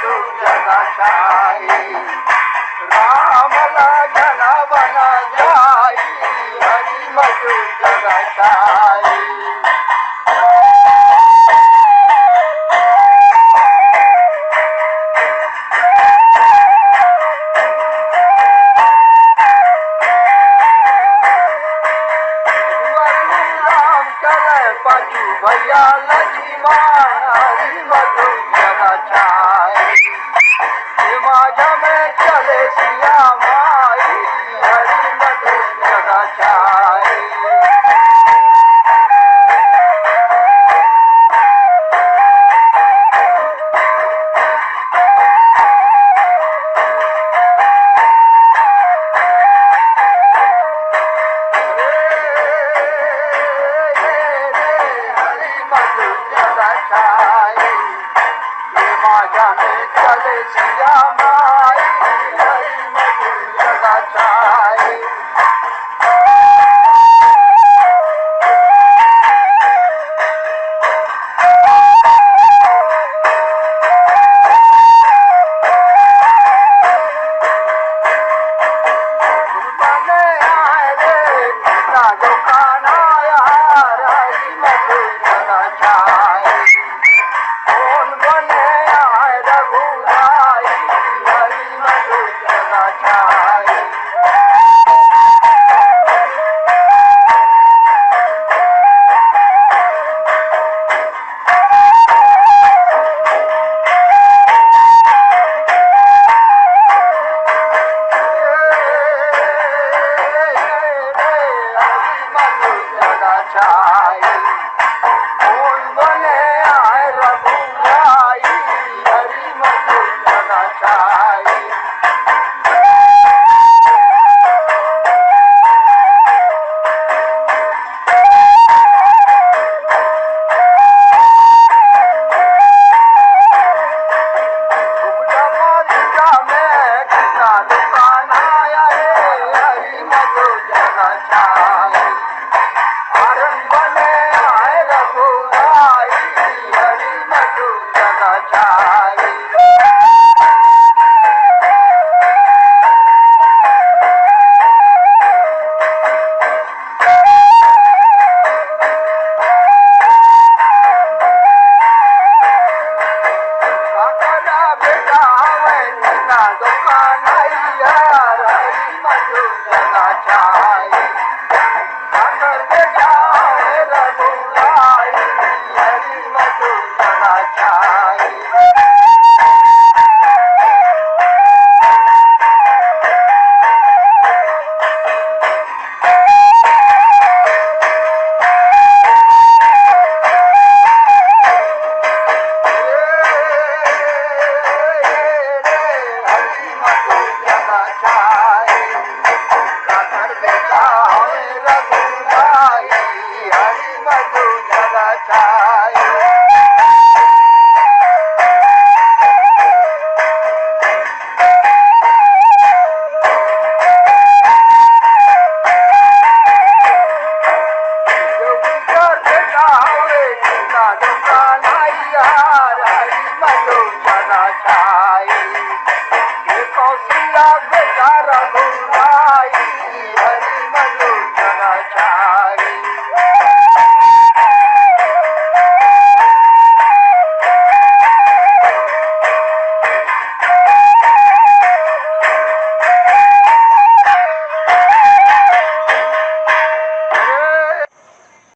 मधु जगा छाई राम लगन बन जाई हरि मधु जगा छाई पाछू भैया लक्ष्मण हरि मधु जगा छाई माझा में चले सिया माई हरि मधु जगा छाई माझा में चले सिया माई हरि मधु जगा छाई बने आए रे कृष्णा दुकान आया हरि मधु जगा छाई कौन बने आए रघुराई हरि मधु जगा छाई हरि मधु जगा छाई कौन बने आए रघुराई हरि मधु जगा छाई मधुरा में कृष्णा दुकान आया है हरि मधु जगा छाई आरन बने आए रघुराई हरि मधु जगा छाई काकरा बेटा हवे कृष्णा दुकान आई हरि मधु जगा छाई काकर बेटा हवे रघुराई हरि मधु जगा छाई हरि मधु जगा छाई काकर बेटा हवे रघुराई हरि मधु जगा छाई जोगीकर बेटा हवे कृष्णा दुकान आई हरि मधु जगा छाई कौशिला बेटा रघुराई